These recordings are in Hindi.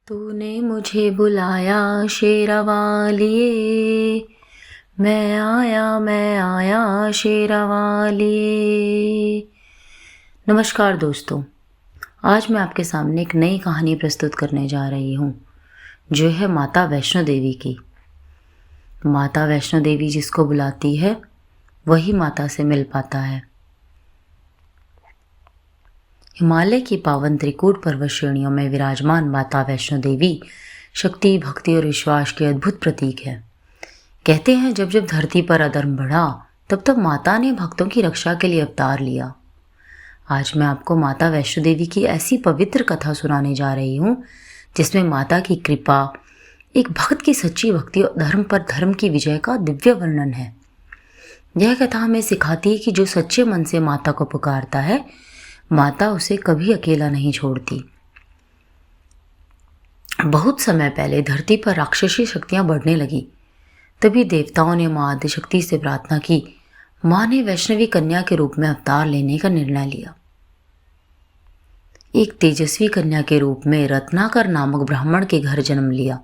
तूने मुझे बुलाया शेरावालिए, मैं आया शेरावालिए। नमस्कार दोस्तों, आज मैं आपके सामने एक नई कहानी प्रस्तुत करने जा रही हूँ, जो है माता वैष्णो देवी की। माता वैष्णो देवी जिसको बुलाती है वही माता से मिल पाता है। हिमालय की पावन त्रिकूट पर्वत श्रेणियों में विराजमान माता वैष्णो देवी शक्ति, भक्ति और विश्वास के अद्भुत प्रतीक है। कहते हैं जब जब धरती पर अधर्म बढ़ा तब तब माता ने भक्तों की रक्षा के लिए अवतार लिया। आज मैं आपको माता वैष्णो देवी की ऐसी पवित्र कथा सुनाने जा रही हूँ जिसमें माता की कृपा, एक भक्त की सच्ची भक्ति और धर्म पर धर्म की विजय का दिव्य वर्णन है। यह कथा हमें सिखाती है कि जो सच्चे मन से माता को पुकारता है, माता उसे कभी अकेला नहीं छोड़ती। बहुत समय पहले धरती पर राक्षसी शक्तियां बढ़ने लगी। तभी देवताओं ने मां आदिशक्ति से प्रार्थना की। मां ने वैष्णवी कन्या के रूप में अवतार लेने का निर्णय लिया। एक तेजस्वी कन्या के रूप में रत्नाकर नामक ब्राह्मण के घर जन्म लिया,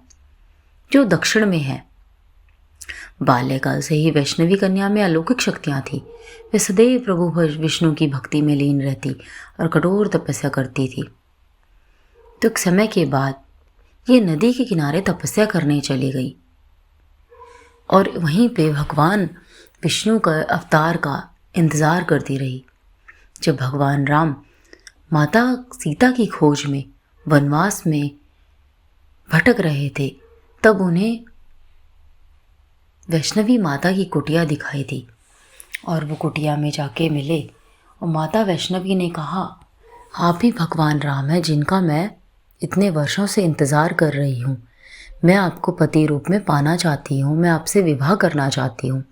जो दक्षिण में है। बाल्यकाल से ही वैष्णवी कन्या में अलौकिक शक्तियां थी। वे सदैव प्रभु विष्णु की भक्ति में लीन रहती और कठोर तपस्या करती थी। तो एक समय के बाद ये नदी के किनारे तपस्या करने चली गई और वहीं पे भगवान विष्णु का अवतार का इंतज़ार करती रही। जब भगवान राम माता सीता की खोज में वनवास में भटक रहे थे, तब उन्हें वैष्णवी माता की कुटिया दिखाई दी और वो कुटिया में जाके मिले और माता वैष्णवी ने कहा, आप ही भगवान राम हैं जिनका मैं इतने वर्षों से इंतज़ार कर रही हूँ। मैं आपको पति रूप में पाना चाहती हूँ, मैं आपसे विवाह करना चाहती हूँ।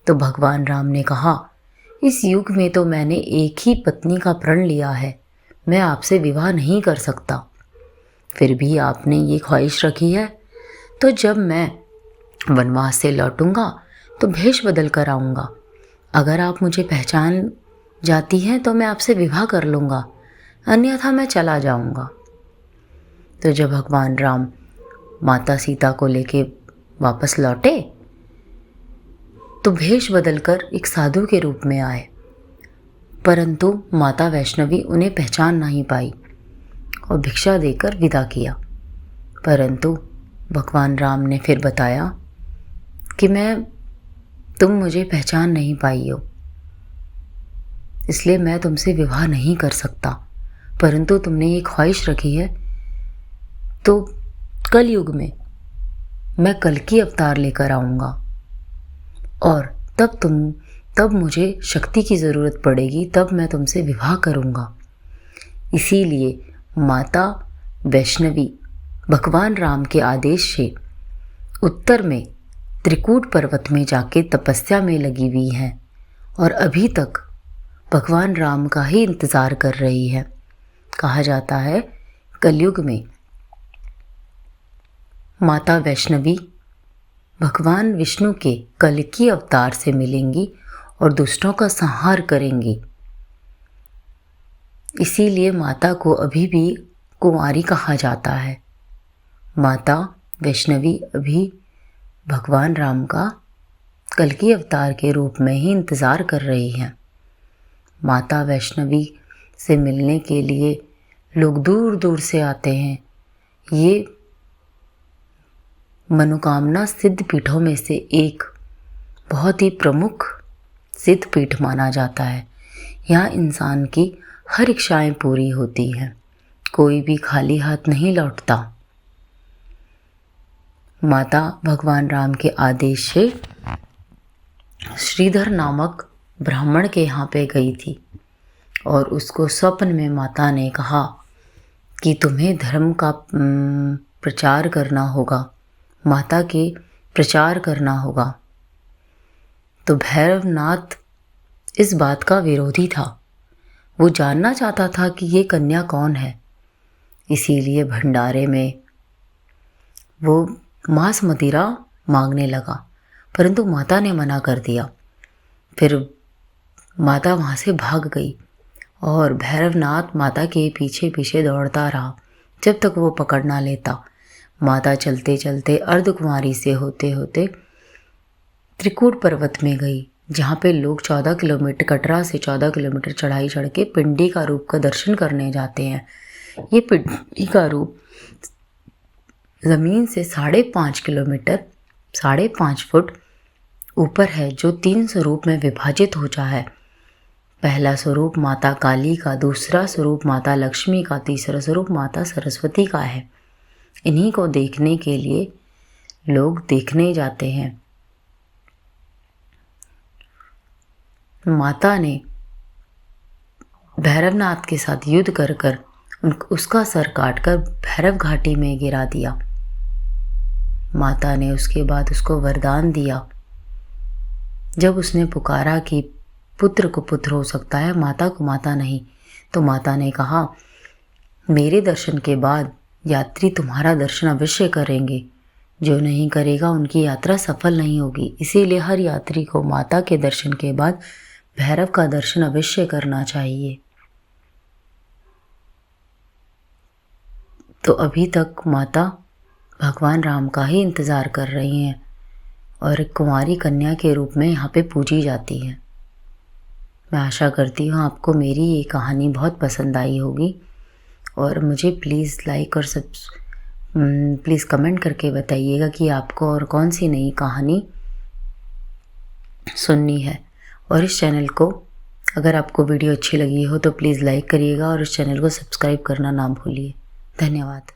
तो भगवान राम ने कहा, इस युग में तो मैंने एक ही पत्नी का प्रण लिया है, मैं आपसे विवाह नहीं कर सकता। फिर भी आपने ये ख्वाहिश रखी है, तो जब मैं वनवास से लौटूंगा तो भेष बदल कर आऊँगा। अगर आप मुझे पहचान जाती हैं तो मैं आपसे विवाह कर लूँगा, अन्यथा मैं चला जाऊँगा। तो जब भगवान राम माता सीता को लेके वापस लौटे तो भेष बदलकर एक साधु के रूप में आए, परंतु माता वैष्णवी उन्हें पहचान नहीं पाई और भिक्षा देकर विदा किया। परंतु भगवान राम ने फिर बताया कि तुम मुझे पहचान नहीं पाई हो, इसलिए मैं तुमसे विवाह नहीं कर सकता। परंतु तुमने ये ख्वाहिश रखी है, तो कल युग में मैं कल की अवतार लेकर आऊँगा और तब मुझे शक्ति की ज़रूरत पड़ेगी, तब मैं तुमसे विवाह करूँगा। इसीलिए माता वैष्णवी भगवान राम के आदेश से उत्तर में त्रिकूट पर्वत में जाके तपस्या में लगी हुई हैं और अभी तक भगवान राम का ही इंतज़ार कर रही है। कहा जाता है कलयुग में माता वैष्णवी भगवान विष्णु के कल की अवतार से मिलेंगी और दुष्टों का संहार करेंगी। इसीलिए माता को अभी भी कुंवारी कहा जाता है। माता वैष्णवी अभी भगवान राम का कल की अवतार के रूप में ही इंतज़ार कर रही हैं। माता वैष्णवी से मिलने के लिए लोग दूर दूर से आते हैं। ये मनोकामना सिद्ध पीठों में से एक बहुत ही प्रमुख सिद्ध पीठ माना जाता है। यहाँ इंसान की हर इच्छाएं पूरी होती हैं, कोई भी खाली हाथ नहीं लौटता। माता भगवान राम के आदेश से श्रीधर नामक ब्राह्मण के यहाँ पे गई थी और उसको स्वप्न में माता ने कहा कि तुम्हें धर्म का प्रचार करना होगा, माता के प्रचार करना होगा। तो भैरवनाथ इस बात का विरोधी था। वो जानना चाहता था कि ये कन्या कौन है। इसीलिए भंडारे में वो मांस मदिरा मांगने लगा, परंतु माता ने मना कर दिया। फिर माता वहाँ से भाग गई और भैरवनाथ माता के पीछे पीछे दौड़ता रहा, जब तक वो पकड़ ना लेता। माता चलते चलते अर्धकुमारी से होते होते त्रिकूट पर्वत में गई, जहाँ पे लोग 14 किलोमीटर, कटरा से 14 किलोमीटर चढ़ाई चढ़ के पिंडी का रूप का दर्शन करने जाते हैं। ये पिंडी का रूप ज़मीन से 5.5 किलोमीटर, 5.5 फुट ऊपर है, जो 3 स्वरूप में विभाजित हो जा है। पहला स्वरूप माता काली का, दूसरा स्वरूप माता लक्ष्मी का, तीसरा स्वरूप माता सरस्वती का है। इन्हीं को देखने के लिए लोग देखने जाते हैं। माता ने भैरवनाथ के साथ युद्ध कर कर उसका सर काटकर भैरव घाटी में गिरा दिया। माता ने उसके बाद उसको वरदान दिया। जब उसने पुकारा कि पुत्र को पुत्र हो सकता है, माता को माता नहीं, तो माता ने कहा, मेरे दर्शन के बाद यात्री तुम्हारा दर्शन अवश्य करेंगे, जो नहीं करेगा उनकी यात्रा सफल नहीं होगी। इसीलिए हर यात्री को माता के दर्शन के बाद भैरव का दर्शन अवश्य करना चाहिए। तो अभी तक माता भगवान राम का ही इंतज़ार कर रही हैं और एक कुंवारी कन्या के रूप में यहाँ पे पूजी जाती हैं। मैं आशा करती हूँ आपको मेरी ये कहानी बहुत पसंद आई होगी, और मुझे प्लीज़ लाइक और प्लीज़ कमेंट करके बताइएगा कि आपको और कौन सी नई कहानी सुननी है। और इस चैनल को, अगर आपको वीडियो अच्छी लगी हो तो प्लीज़ लाइक करिएगा और इस चैनल को सब्सक्राइब करना ना भूलिए। धन्यवाद।